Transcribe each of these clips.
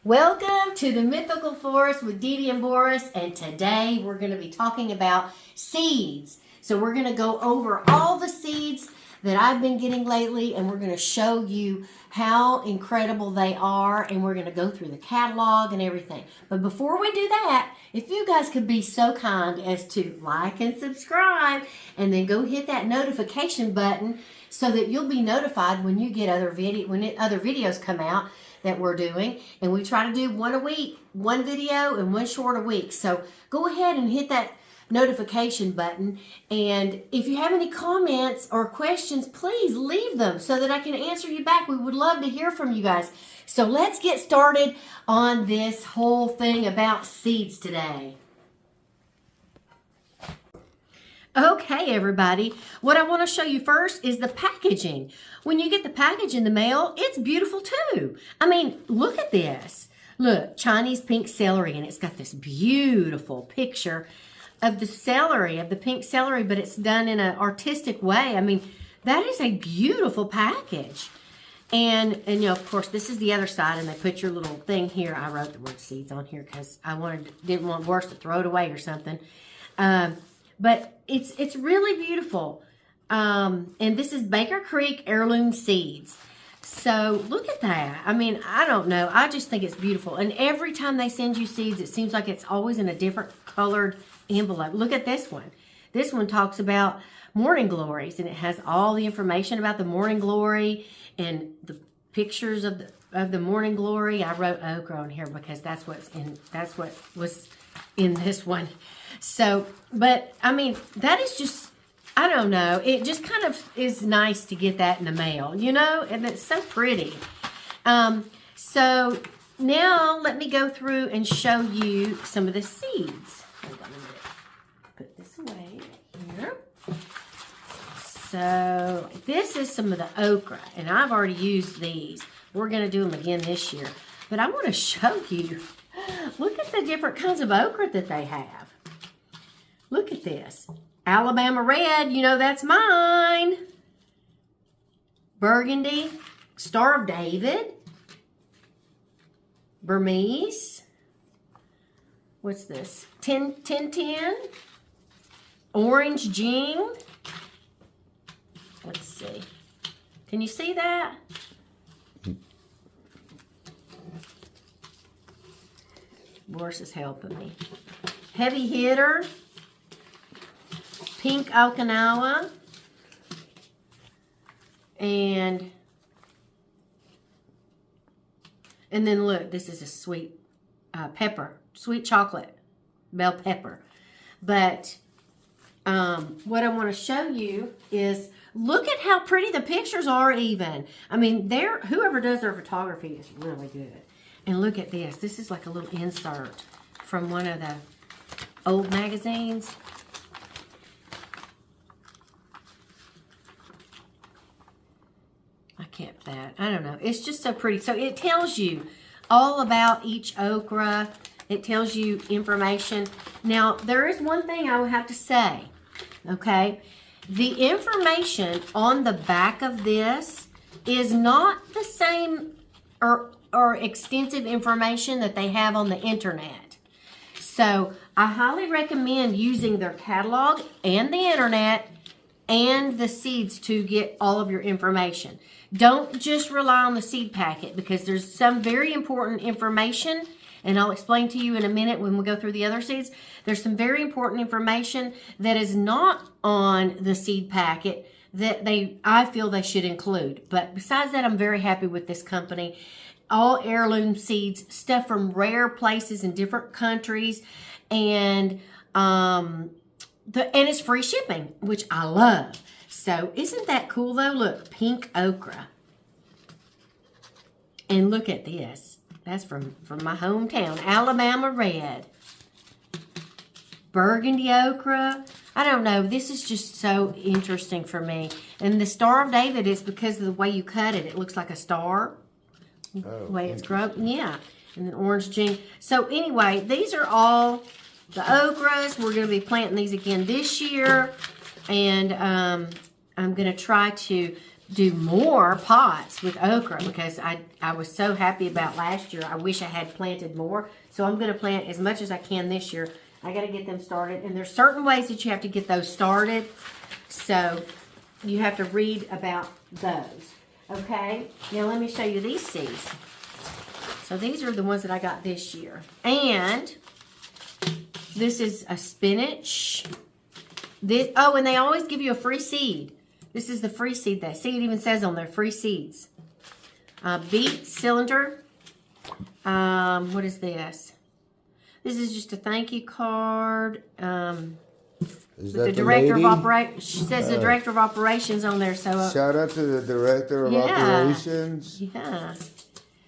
Welcome to the Mythical Forest with Dee Dee and Boris, and today we're going to be talking about seeds. So we're going to go over all the seeds that I've been getting lately, and we're going to show you how incredible they are, and we're going to go through the catalog and everything. But before we do that, if you guys could be so kind as to like and subscribe, and then go hit that notification button so that you'll be notified when you get other videos come out that we're doing. And we try to do one a week, one video and one short a week. So go ahead and hit that notification button, and if you have any comments or questions, please leave them so that I can answer you back. We would love to hear from you guys. So let's get started on this whole thing about seeds today. Okay, everybody, what I want to show you first is the packaging. When you get the package in the mail, it's beautiful too. I mean, look at this. Look, Chinese pink celery, and it's got this beautiful picture of the celery, of the pink celery, but it's done in an artistic way. I mean, that is a beautiful package. And you know, of course, this is the other side, and they put your little thing here. I wrote the word seeds on here because I didn't want Boris to throw it away or something. But it's really beautiful. And this is Baker Creek Heirloom Seeds. So look at that. I mean, I don't know. I just think it's beautiful. And every time they send you seeds, it seems like it's always in a different colored envelope. Look at this one. This one talks about morning glories, and it has all the information about the morning glory and the pictures of the morning glory. I wrote okra on here because that's what was in this one. So, but I mean, that is just, I don't know. It just kind of is nice to get that in the mail, you know, and it's so pretty. So now let me go through and show you some of the seeds. Hold on a minute. Put this away here. So this is some of the okra, and I've already used these. We're going to do them again this year. But I want to show you, look at the different kinds of okra that they have. Look at this. Alabama red, you know that's mine. Burgundy, Star of David, Burmese. What's this? 10-10-10. Orange Jing. Let's see. Can you see that? Boris is helping me. Heavy Hitter. Pink Okinawa. And then look, this is a sweet pepper. Sweet chocolate bell pepper. But what I want to show you is, look at how pretty the pictures are even. I mean, whoever does their photography is really good. And look at this. This is like a little insert from one of the old magazines. I kept that. I don't know. It's just so pretty. So it tells you all about each okra. It tells you information. Now, there is one thing I would have to say, okay? The information on the back of this is not the same or extensive information that they have on the internet. So I highly recommend using their catalog and the internet and the seeds to get all of your information. Don't just rely on the seed packet, because there's some very important information, and I'll explain to you in a minute when we go through the other seeds. There's some very important information that is not on the seed packet that I feel they should include. But besides that, I'm very happy with this company. All heirloom seeds, stuff from rare places in different countries, and it's free shipping, which I love. So isn't that cool though? Look, pink okra. And look at this. That's from my hometown, Alabama red. Burgundy okra. I don't know. This is just so interesting for me. And the Star of David is because of the way you cut it. It looks like a star. Oh, the way it's grown. Yeah. And then orange Jing. So anyway, these are all the okras. We're going to be planting these again this year. And I'm going to try to do more pots with okra because I was so happy about last year. I wish I had planted more. So I'm going to plant as much as I can this year. I got to get them started. And there's certain ways that you have to get those started. So you have to read about those. Okay. Now let me show you these seeds. So these are the ones that I got this year. And this is a spinach. Oh, and they always give you a free seed. This is the free seed. That seed even says on there, free seeds. Beet cylinder. What is this? This is just a thank you card. Is that the director lady? of operations? She says the director of operations on there. So shout out to the director of operations. Yeah.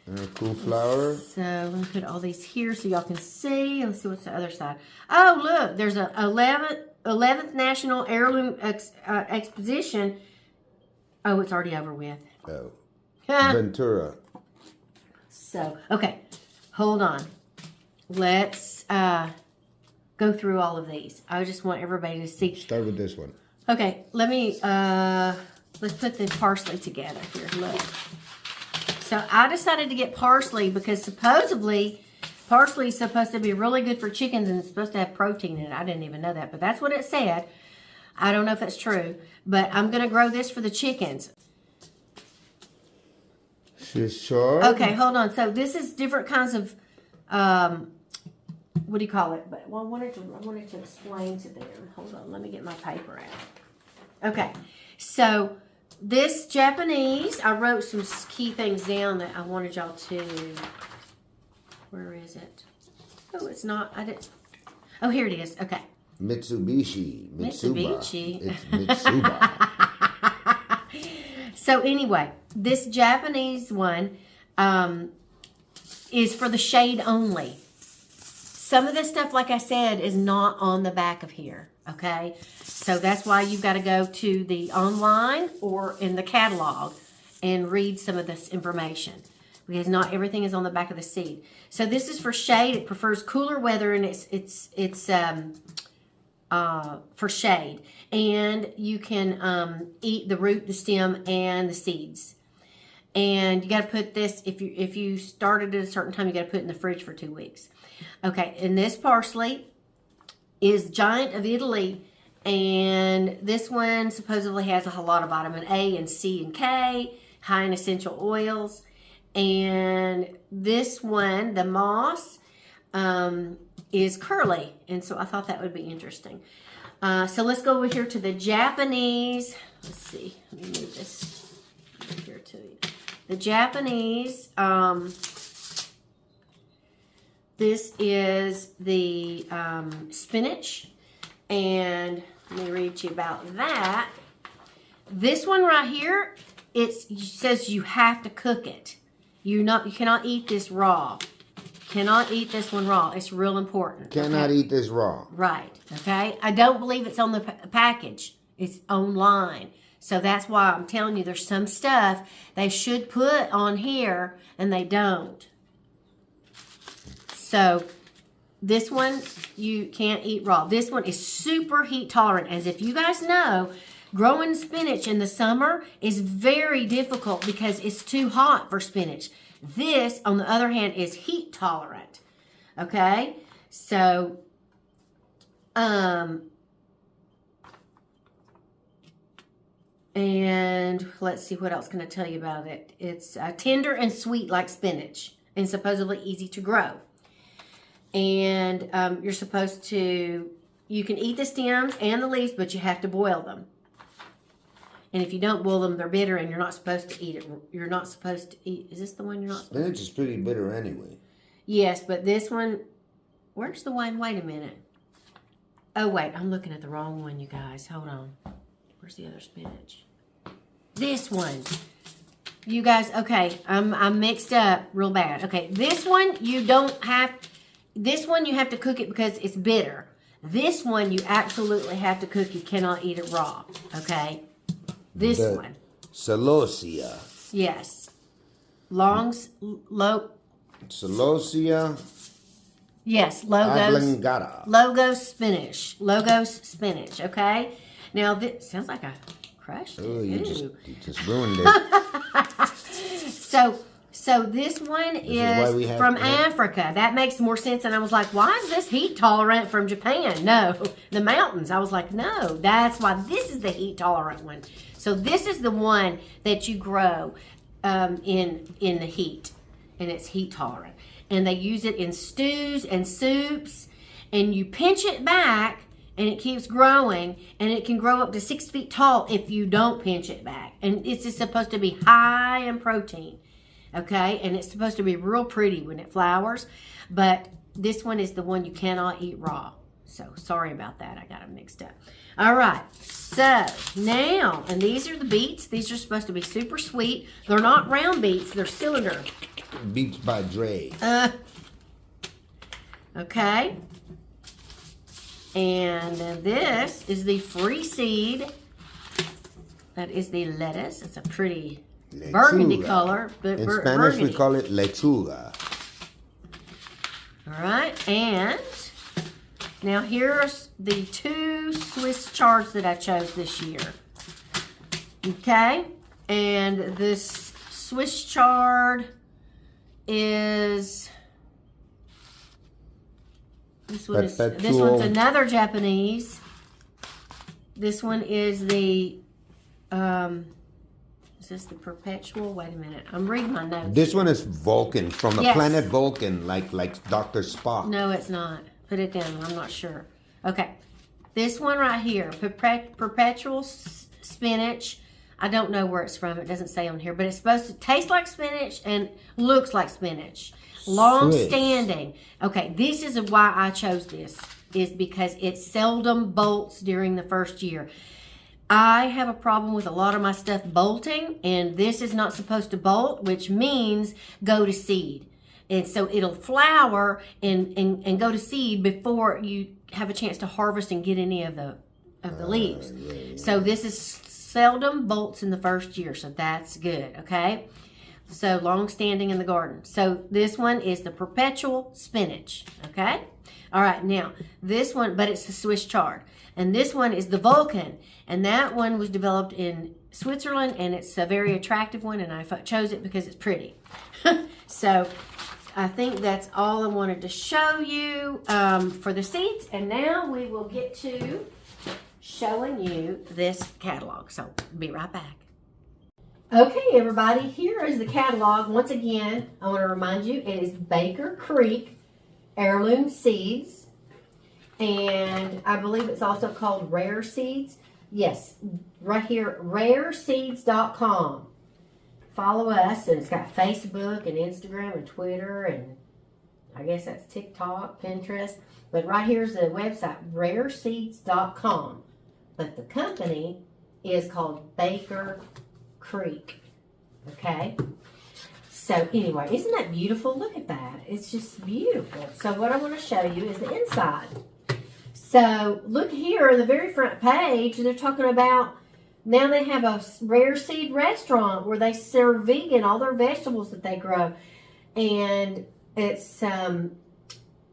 And a cool flower. So let me put all these here so y'all can see. Let's see what's the other side. Oh, look, there's a 11th National Heirloom Exposition. Oh, it's already over with. Oh. Ventura. So, okay, hold on. Let's go through all of these. I just want everybody to see. Start with this one. Okay, let me, let's put the parsley together here. Look. So I decided to get parsley because supposedly parsley is supposed to be really good for chickens and it's supposed to have protein in it. I didn't even know that, but that's what it said. I don't know if it's true, but I'm going to grow this for the chickens. Sure. Okay, hold on. So this is different kinds of, what do you call it? But well, I wanted to explain to them. Hold on, let me get my paper out. Okay, so this Japanese, I wrote some key things down that I wanted y'all to, where is it? Oh, it's not, I didn't, oh, here it is. Okay. Mitsubishi. Mitsubishi. It's Mitsuba. So anyway, this Japanese one is for the shade only. Some of this stuff, like I said, is not on the back of here, okay? So that's why you've got to go to the online or in the catalog and read some of this information because not everything is on the back of the seed. So this is for shade. It prefers cooler weather and it's for shade. And you can eat the root, the stem, and the seeds. And you got to put this, if you started at a certain time, you got to put it in the fridge for 2 weeks. Okay, and this parsley is Giant of Italy. And this one supposedly has a lot of vitamin A and C and K, high in essential oils. And this one, the moss, is curly. And so I thought that would be interesting. So let's go over here to the Japanese. Let's see. Let me move this over here to you. The Japanese, this is the spinach. And let me read to you about that. This one right here, it says you have to cook it. You cannot eat this raw. Cannot eat this one raw. It's real important. Cannot eat this raw. Right. Okay. I don't believe it's on the package. It's online. So that's why I'm telling you there's some stuff they should put on here and they don't. So this one you can't eat raw. This one is super heat tolerant. As if you guys know, growing spinach in the summer is very difficult because it's too hot for spinach. This, on the other hand, is heat tolerant. Okay? So, and let's see what else can I tell you about it. It's tender and sweet like spinach and supposedly easy to grow. And you're supposed to, you can eat the stems and the leaves, but you have to boil them. And if you don't boil them, they're bitter and you're not supposed to eat it. You're not supposed to eat. Is this the one you're not supposed to eat? Spinach is pretty bitter anyway. Yes, but this one, where's the one? Wait a minute. Oh, wait. I'm looking at the wrong one, you guys. Hold on. Where's the other spinach? This one. You guys, okay. I'm mixed up real bad. Okay, this one, you have to cook it because it's bitter. This one, you absolutely have to cook. You cannot eat it raw. Okay? This one. Celosia. Yes. Celosia. Yes, Logos spinach. Logos spinach, okay? Now, this sounds like a crushed it. Oh, you Ooh. just ruined it. So this one is from Africa. That makes more sense. And I was like, why is this heat tolerant from Japan? No, the mountains. I was like, no, that's why this is the heat tolerant one. So this is the one that you grow in the heat, and it's heat tolerant. And they use it in stews and soups, and you pinch it back, and it keeps growing, and it can grow up to 6 feet tall if you don't pinch it back. And it's just supposed to be high in protein, okay? And it's supposed to be real pretty when it flowers, but this one is the one you cannot eat raw. So sorry about that. I got them mixed up. All right. So now, and these are the beets. These are supposed to be super sweet. They're not round beets. They're cylinder. Beets by Dre. Okay. And then this is the free seed. That is the lettuce. It's a pretty burgundy color. In Spanish, burgundy. we call it lechuga. All right. And now here's the 2 Swiss chards that I chose this year. Okay. And this Swiss chard is... This one's another Japanese. This one is the, is this the perpetual? Wait a minute. I'm reading my notes. This one is Vulcan, from the planet Vulcan, like Dr. Spock. No, it's not. Put it down. I'm not sure. Okay. This one right here, perpetual spinach. I don't know where it's from. It doesn't say on here, but it's supposed to taste like spinach and looks like spinach. Long standing. Okay, this is why I chose this, is because it seldom bolts during the first year. I have a problem with a lot of my stuff bolting, and this is not supposed to bolt, which means go to seed. And so it'll flower and go to seed before you have a chance to harvest and get any of the leaves. So this is seldom bolts in the first year, so that's good, okay? So long standing in the garden. So this one is the perpetual spinach. Okay. All right. Now this one, but it's the Swiss chard, and this one is the Vulcan, and that one was developed in Switzerland, and it's a very attractive one, and I chose it because it's pretty. So I think that's all I wanted to show you for the seeds, and now we will get to showing you this catalog. So be right back. Okay, everybody, here is the catalog. Once again, I want to remind you, it is Baker Creek Heirloom Seeds, and I believe it's also called Rare Seeds. Yes, right here, rareseeds.com. Follow us, and it's got Facebook and Instagram and Twitter, and I guess that's TikTok, Pinterest. But right here's the website, rareseeds.com. But the company is called Baker Creek. Okay, so anyway, isn't that beautiful? Look at that. It's just beautiful. So what I want to show you is the inside. So look here, the very front page, they're talking about now they have a Rare Seed restaurant where they serve vegan, all their vegetables that they grow. And it's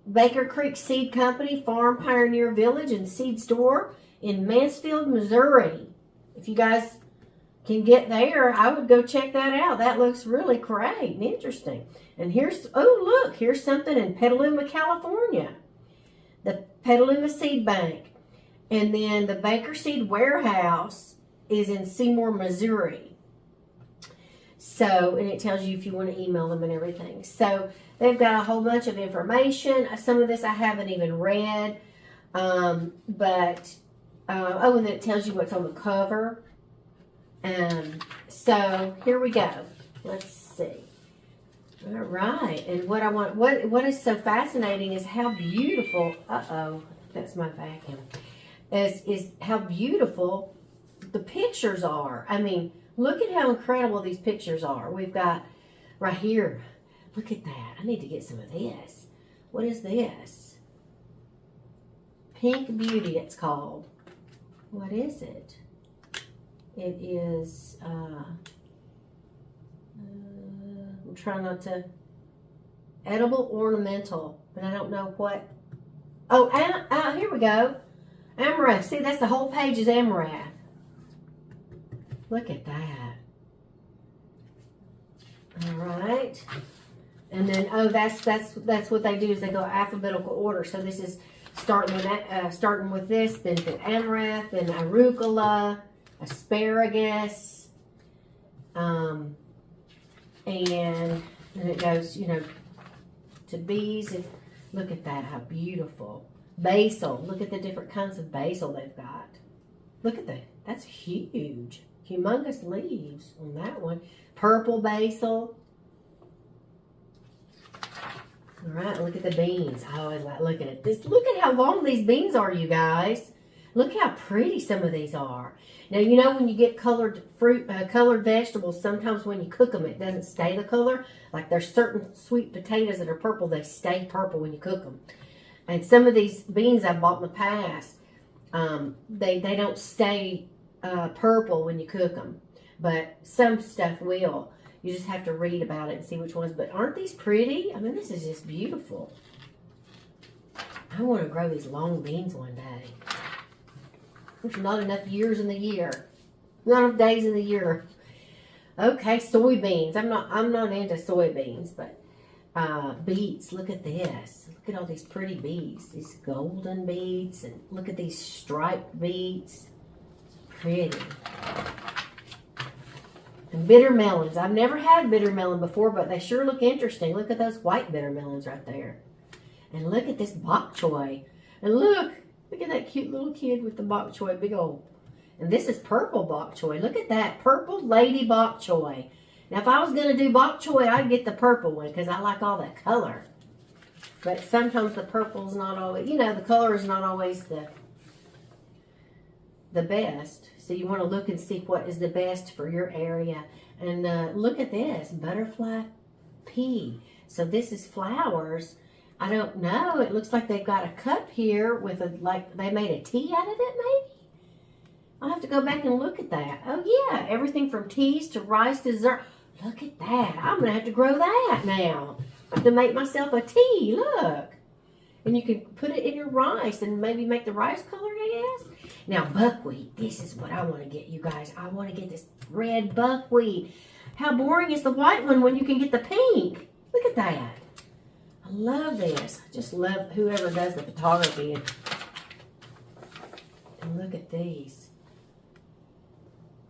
Baker Creek Seed Company, Farm Pioneer Village and Seed Store in Mansfield, Missouri. If you guys can get there, I would go check that out. That looks really great and interesting. And here's, oh look, here's something in Petaluma, California. The Petaluma Seed Bank. And then the Baker Seed Warehouse is in Seymour, Missouri. So, and it tells you if you want to email them and everything. So they've got a whole bunch of information. Some of this I haven't even read. Oh, and then it tells you what's on the cover. So here we go. Let's see. All right, and what is so fascinating is how beautiful. That's my vacuum. Is how beautiful the pictures are. I mean, look at how incredible these pictures are. We've got right here. Look at that. I need to get some of this. What is this? Pink Beauty. It's called. What is it? It is, I'm trying not to, edible ornamental, but I don't know what. Oh, here we go. Amaranth. See, that's the whole page is amaranth. Look at that. All right. And then, oh, that's what they do is they go alphabetical order. So this is starting with this, then the amaranth, then arugula, asparagus, and then it goes, you know, to bees. And look at that, how beautiful. Basil. Look at the different kinds of basil they've got. Look at that. That's huge. Humongous leaves on that one. Purple basil. All right, look at the beans. I always like looking at this. Look at how long these beans are, you guys. Look how pretty some of these are. Now, you know when you get colored fruit, colored vegetables, sometimes when you cook them, it doesn't stay the color. Like there's certain sweet potatoes that are purple, they stay purple when you cook them. And some of these beans I've bought in the past, they don't stay purple when you cook them. But some stuff will. You just have to read about it and see which ones. But aren't these pretty? I mean, this is just beautiful. I want to grow these long beans one day. There's not enough years in the year. Not enough days in the year. Okay, soybeans. I'm not into soybeans, but beets. Look at this. Look at all these pretty beets. These golden beets. And look at these striped beets. Pretty. And bitter melons. I've never had bitter melon before, but they sure look interesting. Look at those white bitter melons right there. And look at this bok choy. And look at that cute little kid with the bok choy, big old. And this is purple bok choy. Look at that, purple lady bok choy. Now, if I was going to do bok choy, I'd get the purple one because I like all that color. But sometimes the purple's not always, you know, the color is not always the best. So you want to look and see what is the best for your area. And look at this, butterfly pea. So this is flowers. I don't know. It looks like they've got a cup here with like they made a tea out of it maybe. I'll have to go back and look at that. Oh yeah, everything from teas to rice to dessert. Look at that. I'm going to have to grow that now. I have to make myself a tea. Look. And you can put it in your rice and maybe make the rice colored, I guess. Now, buckwheat. This is what I want to get, you guys. I want to get this red buckwheat. How boring is the white one when you can get the pink? Look at that. I love this. I just love whoever does the photography. And look at these.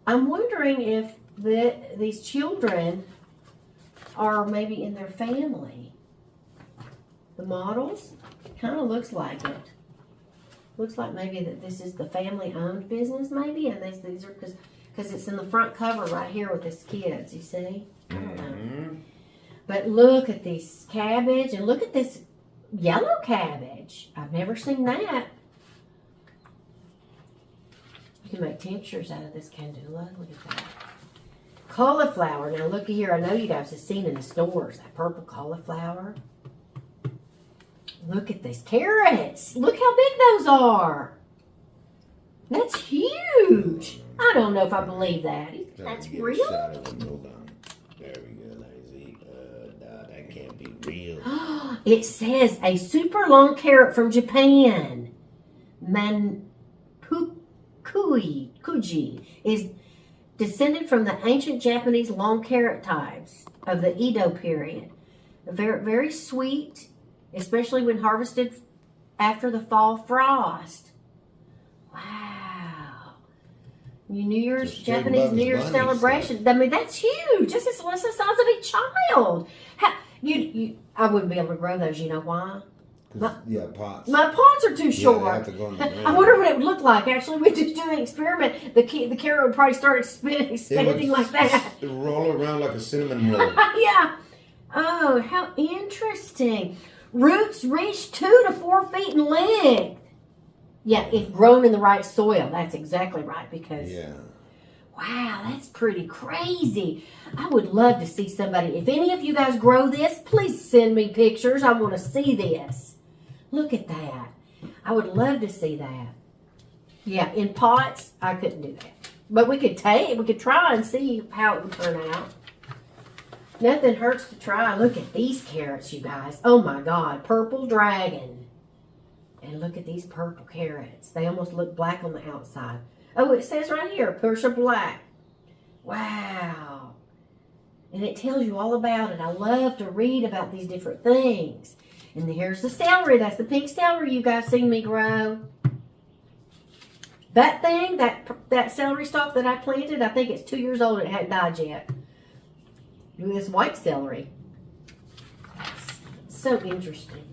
I'm wondering if these children are maybe in their family. The models kind of looks like it. Looks like maybe that this is the family-owned business, maybe, and these are because it's in the front cover right here with his kids. You see? I don't know. But look at this cabbage, and look at this yellow cabbage. I've never seen that. You can make tinctures out of this candula. Look at that. Cauliflower. Now look here. I know you guys have seen in the stores that purple cauliflower. Look at this. Carrots. Look how big those are. That's huge. I don't know if I believe that. That's real? There we go, Lazy. No, that can't be real. It says a super long carrot from Japan. Kuji is descended from the ancient Japanese long carrot types of the Edo period. Very, very sweet, especially when harvested after the fall frost. Wow. Japanese New Year's celebration. Stuff. I mean, that's huge. This is the size of a child. I wouldn't be able to grow those. You know why? Pots. My pots are too short. They have to go in the ground. I wonder what it would look like. Actually, we just do an experiment. The carrot would probably start expanding like that. Roll around like a cinnamon roll. Yeah. Oh, how interesting. Roots reach 2 to 4 feet in length. Yeah, if grown in the right soil. That's exactly right. Because, wow, that's pretty crazy. I would love to see somebody. If any of you guys grow this, please send me pictures. I want to see this. Look at that. I would love to see that. Yeah, in pots, I couldn't do that. But we could try and see how it would turn out. Nothing hurts to try. Look at these carrots, you guys. Oh my God, purple dragon. And look at these purple carrots. They almost look black on the outside. Oh, it says right here, Persia black. Wow. And it tells you all about it. I love to read about these different things. And here's the celery. That's the pink celery you guys seen me grow. That thing, that celery stalk that I planted, I think it's 2 years old. It hadn't died yet. Look at this white celery. So interesting.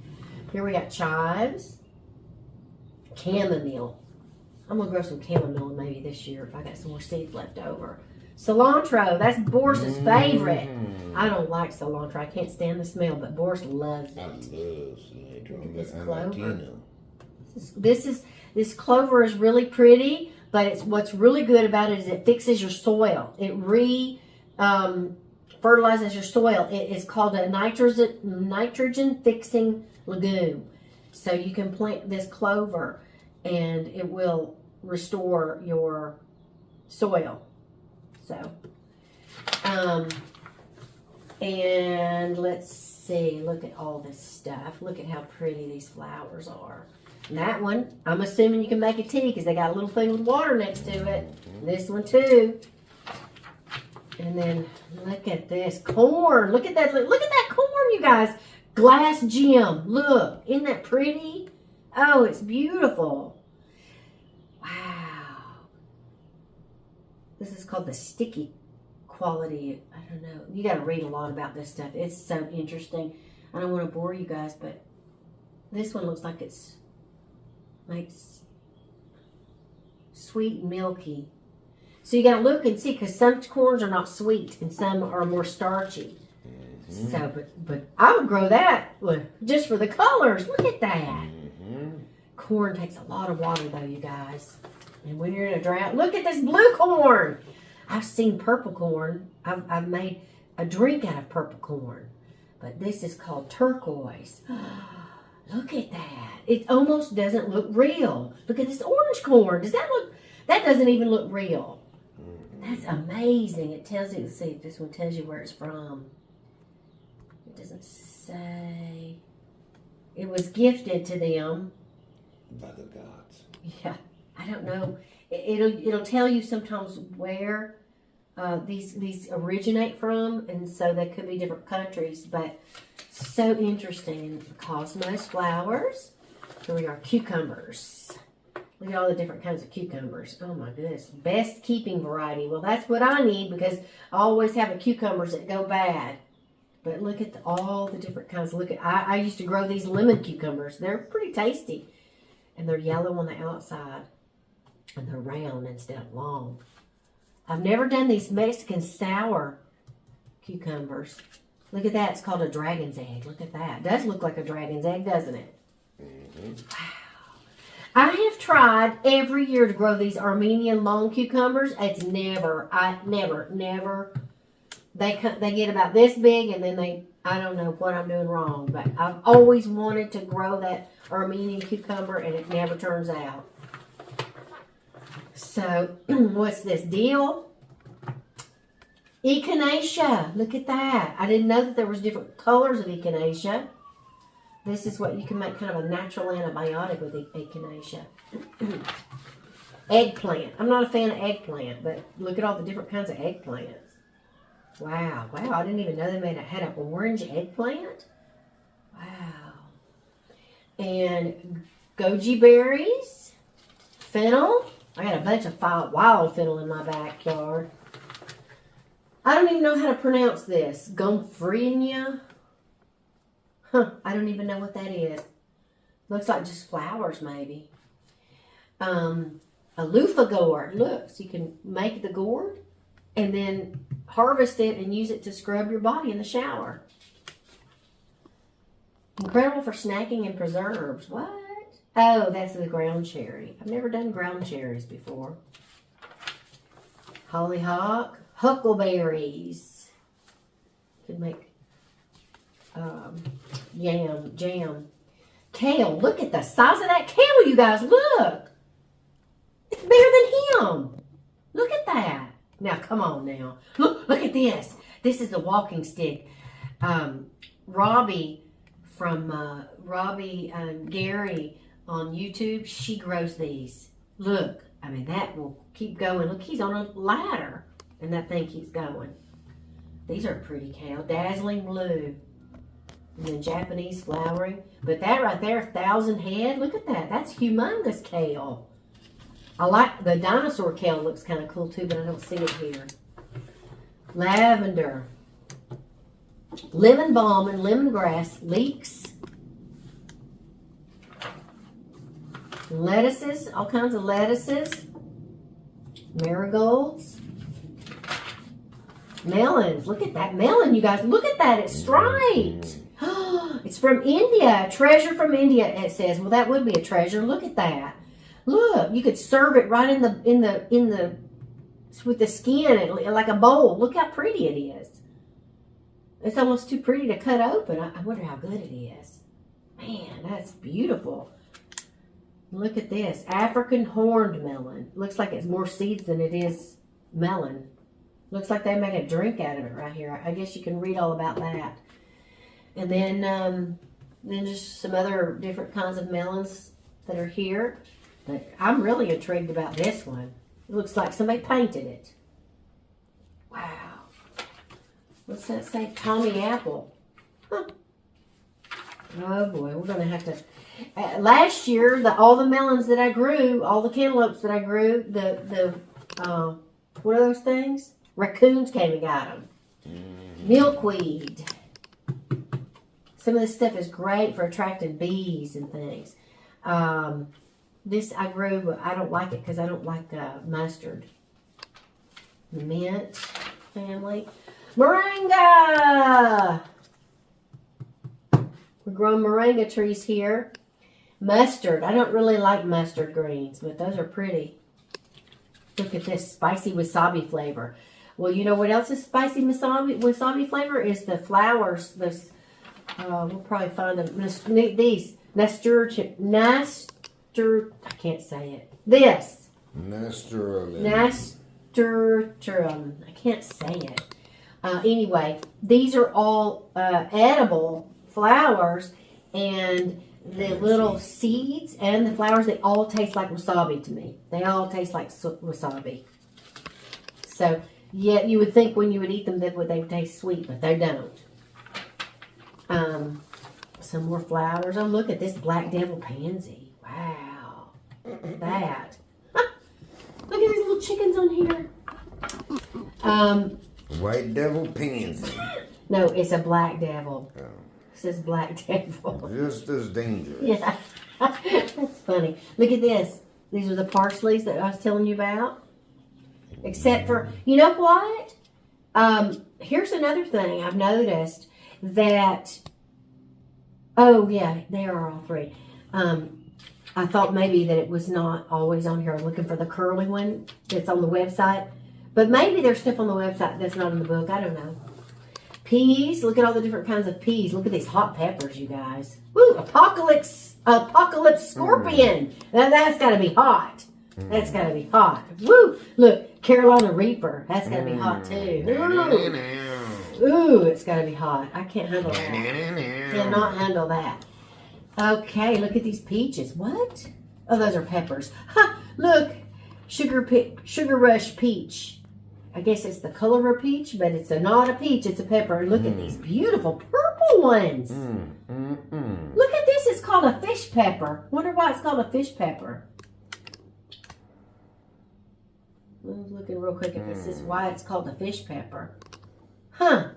Here we got chives. Chamomile. I'm going to grow some chamomile maybe this year if I got some more seeds left over. Cilantro. That's Boris's favorite. I don't like cilantro. I can't stand the smell, but Boris loves it. I love cilantro. This I'm clover. Latino. This clover is really pretty, but what's really good about it is it fixes your soil. It fertilizes your soil. It is called a nitrogen fixing legume. So you can plant this clover and it will restore your soil. So, and let's see, look at all this stuff. Look at how pretty these flowers are. And that one, I'm assuming you can make a tea because they got a little thing with water next to it. This one too. And then look at this corn. Look at that. Look at that corn, you guys. Glass gem. Look, isn't that pretty? Oh, it's beautiful. Wow. This is called the sticky quality. I don't know. You got to read a lot about this stuff. It's so interesting. I don't want to bore you guys, but this one looks like it's sweet and milky. So you got to look and see because some corns are not sweet and some are more starchy. So, but I would grow that just for the colors. Look at that. Corn takes a lot of water though, you guys. And when you're in a drought, look at this blue corn. I've seen purple corn. I've made a drink out of purple corn. But this is called turquoise. Look at that. It almost doesn't look real. Look at this orange corn. Does that look, that doesn't even look real. That's amazing. It tells you, let's see if this one tells you where it's from. It doesn't say. It was gifted to them. By the gods. Yeah, I don't know. It'll tell you sometimes where these originate from, and so they could be different countries. But so interesting. Cosmos flowers. Here we are, cucumbers. Look at all the different kinds of cucumbers. Oh my goodness. Best keeping variety. Well, that's what I need because I always have a cucumbers that go bad. But look at all the different kinds. Look at, I used to grow these lemon cucumbers. They're pretty tasty. And they're yellow on the outside. And they're round instead of long. I've never done these Mexican sour cucumbers. Look at that. It's called a dragon's egg. Look at that. It does look like a dragon's egg, doesn't it? Wow. I have tried every year to grow these Armenian long cucumbers. It's never. They get about this big and then I don't know what I'm doing wrong. But I've always wanted to grow that Armenian cucumber and it never turns out. So, what's this? Dill? Echinacea. Look at that. I didn't know that there was different colors of echinacea. This is what you can make kind of a natural antibiotic with echinacea. Eggplant. I'm not a fan of eggplant, but look at all the different kinds of eggplants. Wow. Wow, I didn't even know they had an orange eggplant. Wow. And goji berries. Fennel. I got a bunch of wild fennel in my backyard. I don't even know how to pronounce this. Gomphrenia. Huh, I don't even know what that is. Looks like just flowers, maybe. A loofah gourd. Look, so you can make the gourd and then harvest it and use it to scrub your body in the shower. Incredible for snacking and preserves. What? Oh, that's the ground cherry. I've never done ground cherries before. Hollyhock. Huckleberries. Could make jam. Kale. Look at the size of that kale, you guys. Look. It's bigger than him. Look at that. Now, come on now. Look at this. This is the walking stick. Robbie from Gary on YouTube, she grows these. Look. I mean, that will keep going. Look, he's on a ladder. And that thing keeps going. These are pretty kale. Dazzling blue. And then Japanese flowering. But that right there, 1,000 head. Look at that. That's humongous kale. I like the dinosaur kale. Looks kind of cool too, but I don't see it here. Lavender. Lemon balm and lemongrass. Leeks. Lettuces. All kinds of lettuces. Marigolds. Melons. Look at that melon, you guys. Look at that. It's striped. It's from India. A treasure from India, it says. Well, that would be a treasure. Look at that. Look, you could serve it right in the with the skin like a bowl. Look how pretty it is. It's almost too pretty to cut open. I wonder how good it is. Man, that's beautiful. Look at this. African horned melon. Looks like it's more seeds than it is melon. Looks like they make a drink out of it right here. I guess you can read all about that. And then just some other different kinds of melons that are here. But I'm really intrigued about this one. It looks like somebody painted it. Wow. What's that say? Tommy apple. Huh. Oh boy, we're going to have to... last year, all the melons that I grew, all the cantaloupes that I grew, what are those things? Raccoons came and got them. Milkweed. Some of this stuff is great for attracting bees and things. This I grew, but I don't like it because I don't like mustard. Mint family. Moringa! We're growing moringa trees here. Mustard. I don't really like mustard greens, but those are pretty. Look at this spicy wasabi flavor. Well, you know what else is spicy wasabi flavor? Is the flowers. Those, we'll probably find them. These. I can't say it. This. Nasturtium. I can't say it. Anyway, these are all edible flowers, and the little seeds and the flowers, they all taste like wasabi to me. They all taste like wasabi. So, yeah, you would think when you would eat them that they would taste sweet, but they don't. Some more flowers. Oh, look at this black devil pansy. Wow. That. Look at these little chickens on here. White devil pansy. No, it's a black devil. Oh. It says black devil. Just as dangerous. Yeah. That's funny. Look at this. These are the parsleys that I was telling you about. Except for, you know what? Here's another thing I've noticed that, oh yeah, they are all three. I thought maybe that it was not always on here. I'm looking for the curly one that's on the website. But maybe there's stuff on the website that's not in the book. I don't know. Peas. Look at all the different kinds of peas. Look at these hot peppers, you guys. Woo! Apocalypse scorpion. Now that's got to be hot. That's got to be hot. Woo! Look, Carolina Reaper. That's got to be hot too. Ooh, it's got to be hot. I can't handle that. Cannot handle that. Okay, look at these peaches. What? Oh, those are peppers. Ha! Look, Sugar Rush peach. I guess it's the color of a peach, but it's not a peach. It's a pepper. Look at these beautiful purple ones. Look at this. It's called a fish pepper. Wonder why it's called a fish pepper. I'm looking real quick if it says why it's called a fish pepper. Huh.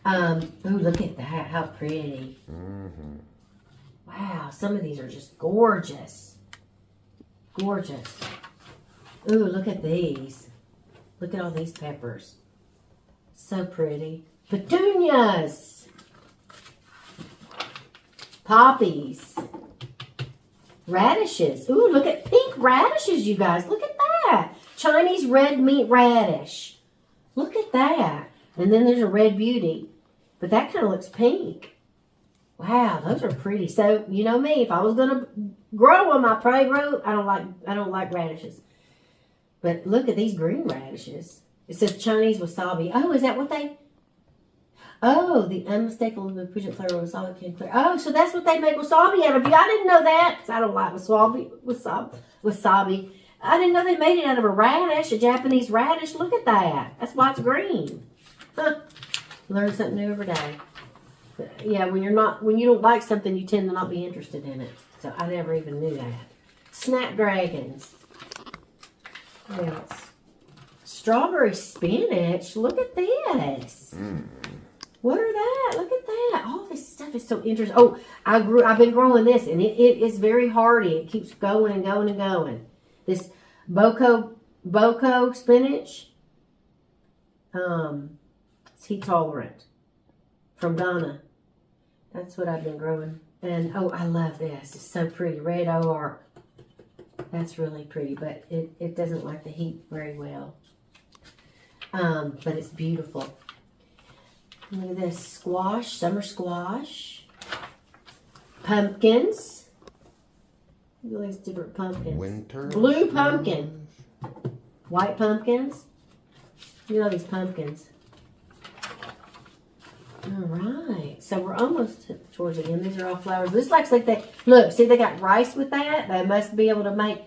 Oh, look at that. How pretty. Wow. Some of these are just gorgeous. Gorgeous. Ooh, look at these. Look at all these peppers. So pretty. Petunias. Poppies. Radishes. Ooh, look at pink radishes, you guys. Look at that. Chinese red meat radish. Look at that. And then there's a red beauty. But that kind of looks pink. Wow, those are pretty. So, you know me, if I was going to grow them, I probably grow. I don't like radishes. But look at these green radishes. It says Chinese wasabi. Oh, is that what they... Oh, the unmistakable pungent flavor of wasabi can clear. Oh, so that's what they make wasabi out of. I didn't know that because I don't like wasabi. I didn't know they made it out of a radish, a Japanese radish. Look at that. That's why it's green. Huh. Learn something new every day. But yeah, when you don't like something, you tend to not be interested in it. So I never even knew that. Snapdragons. What else? Strawberry spinach. Look at this. What are that? Look at that. All this stuff is so interesting. Oh, I've been growing this, and it is very hardy. It keeps going and going and going. This boko spinach. It's heat tolerant from Ghana. That's what I've been growing. And oh, I love this. It's so pretty. Red OR. That's really pretty, but it doesn't like the heat very well. But it's beautiful. Look at this. Squash, summer squash. Pumpkins. Look at these different pumpkins. Winter. Blue pumpkin. White pumpkins. Look at all these pumpkins. All right. So we're almost towards the end. These are all flowers. This looks like they, look, see they got rice with that? They must be able to make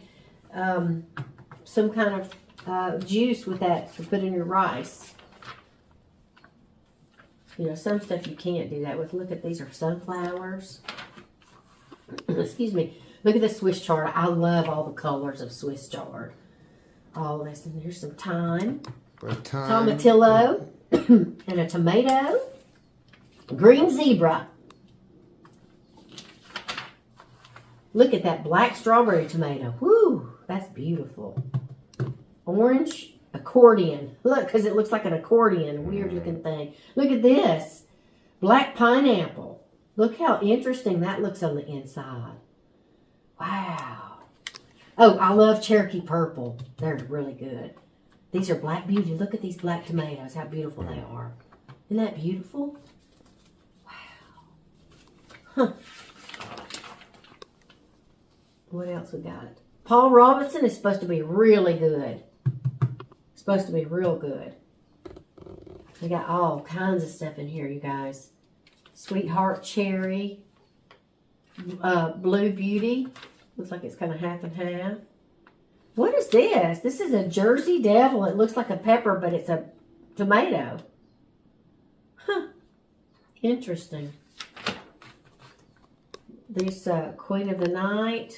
some kind of juice with that to put in your rice. You know, some stuff you can't do that with. Look at these are sunflowers. Excuse me. Look at the Swiss chard. I love all the colors of Swiss chard. All this. And here's some thyme. Tomatillo. And a tomato. Green zebra. Look at that black strawberry tomato. Woo! That's beautiful. Orange accordion. Look, because it looks like an accordion. Weird looking thing. Look at this. Black pineapple. Look how interesting that looks on the inside. Wow. Oh, I love Cherokee purple. They're really good. These are Black Beauty. Look at these black tomatoes. How beautiful they are. Isn't that beautiful? Wow. Huh. What else we got? Paul Robinson is supposed to be really good. Supposed to be real good. We got all kinds of stuff in here, you guys. Sweetheart cherry. Blue Beauty. Looks like it's kind of half and half. What is this? This is a Jersey Devil. It looks like a pepper, but it's a tomato. Huh. Interesting. This Queen of the Night.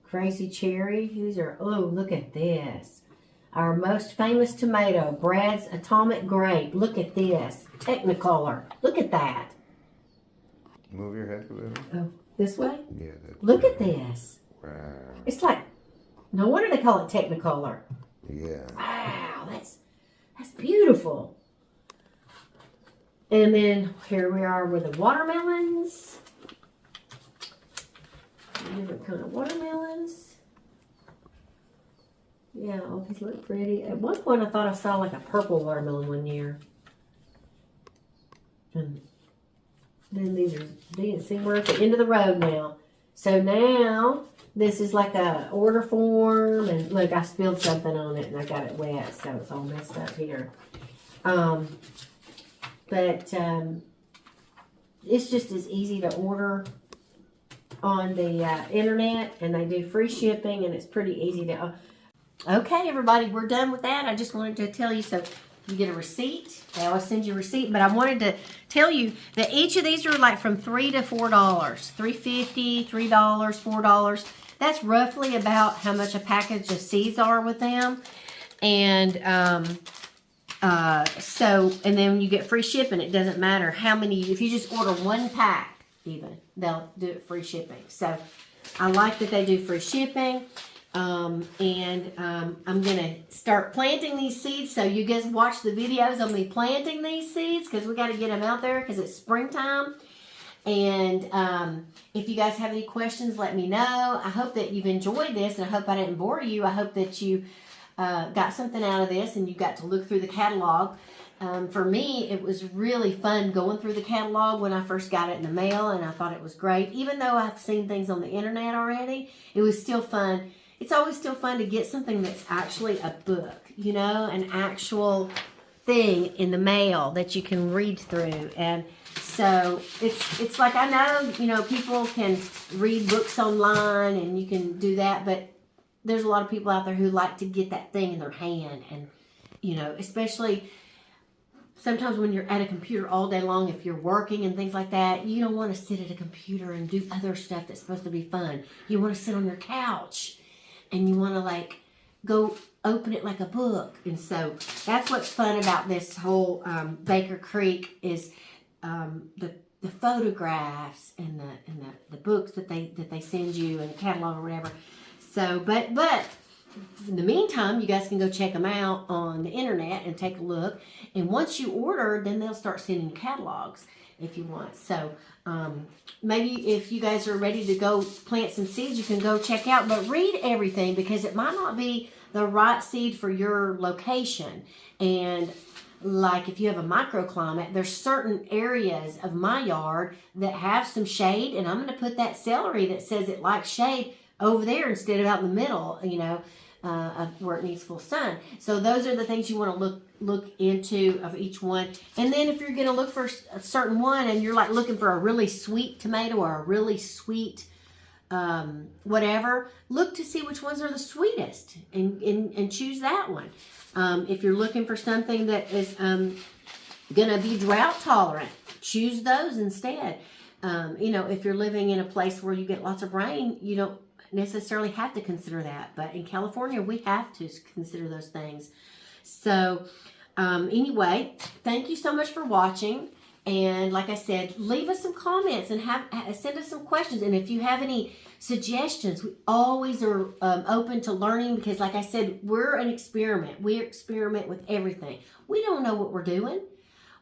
Crazy Cherry. These are, oh, look at this. Our most famous tomato, Brad's Atomic Grape. Look at this. Technicolor. Look at that. Move your head a little. Oh, this way? Yeah. Look at this. Wow. It's like, no wonder they call it Technicolor. Yeah. Wow, that's beautiful. And then here we are with the watermelons. Different kind of watermelons. Yeah, all these look pretty. At one point I thought I saw like a purple watermelon one year. And then see, we're at the end of the road now. So now this is like a order form, and look, I spilled something on it and I got it wet, so it's all messed up here. But it's just as easy to order on the internet, and they do free shipping, and it's pretty easy to. Okay, everybody, we're done with that. I just wanted to tell you, so you get a receipt. They always send you a receipt, but I wanted to tell you that each of these are like from $3 to $4, $3.50, $3, $4. That's roughly about how much a package of seeds are with them, and and then you get free shipping. It doesn't matter how many. If you just order one pack, even they'll do it free shipping. So I like that they do free shipping. I'm gonna start planting these seeds, so you guys watch the videos of me planting these seeds, because we got to get them out there because it's springtime. And if you guys have any questions, let me know. I hope that you've enjoyed this, and I hope I didn't bore you. I hope that you got something out of this, and you got to look through the catalog. For me, it was really fun going through the catalog when I first got it in the mail, and I thought it was great. Even though I've seen things on the internet already, it was still fun. It's always still fun to get something that's actually a book, you know, an actual thing in the mail that you can read through. And so it's like, I know, you know, people can read books online and you can do that, but there's a lot of people out there who like to get that thing in their hand, and you know, especially sometimes when you're at a computer all day long, if you're working and things like that, you don't want to sit at a computer and do other stuff that's supposed to be fun. You want to sit on your couch and you want to like go open it like a book. And so that's what's fun about this whole Baker Creek is the photographs and the books that they send you and catalog or whatever. So, but in the meantime, you guys can go check them out on the internet and take a look. And once you order, then they'll start sending catalogs if you want. So maybe if you guys are ready to go plant some seeds, you can go check out. But read everything, because it might not be the right seed for your location. And like if you have a microclimate, there's certain areas of my yard that have some shade, and I'm going to put that celery that says it likes shade over there instead of out in the middle, you know, of where it needs full sun. So those are the things you want to look into of each one. And then if you're going to look for a certain one and you're like looking for a really sweet tomato or a really sweet whatever, look to see which ones are the sweetest and choose that one. If you're looking for something that is going to be drought tolerant, choose those instead. You know, if you're living in a place where you get lots of rain, you don't necessarily have to consider that. But in California, we have to consider those things. So anyway, thank you so much for watching. And like I said, leave us some comments and send us some questions. And if you have any suggestions, we always are open to learning, because like I said, we're an experiment. We experiment with everything. We don't know what we're doing.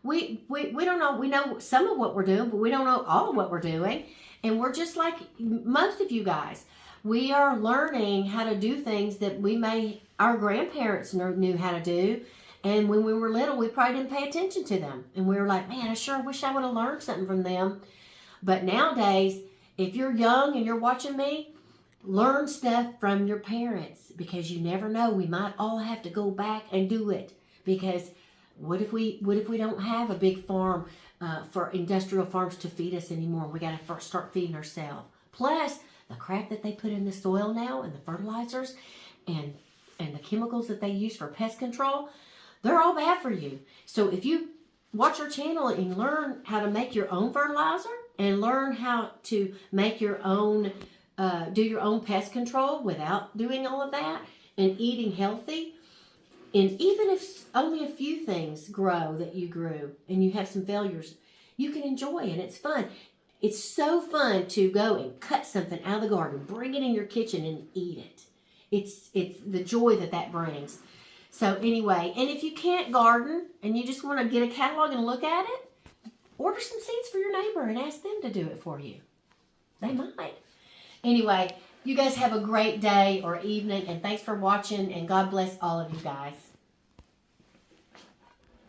We don't know. We know some of what we're doing, but we don't know all of what we're doing. And we're just like most of you guys. We are learning how to do things that our grandparents knew how to do. And when we were little, we probably didn't pay attention to them. And we were like, man, I sure wish I would have learned something from them. But nowadays, if you're young and you're watching me, learn stuff from your parents, because you never know. We might all have to go back and do it, because what if we don't have a big farm for industrial farms to feed us anymore? We got to first start feeding ourselves. Plus, the crap that they put in the soil now, and the fertilizers and the chemicals that they use for pest control, they're all bad for you. So if you watch our channel and learn how to make your own fertilizer and learn how to make your own, do your own pest control without doing all of that, and eating healthy, and even if only a few things grow that you grew and you have some failures, you can enjoy it. It's fun. It's so fun to go and cut something out of the garden, bring it in your kitchen and eat it. It's the joy that brings. So anyway, and if you can't garden and you just want to get a catalog and look at it, order some seeds for your neighbor and ask them to do it for you. They might. Anyway, you guys have a great day or evening, and thanks for watching, and God bless all of you guys.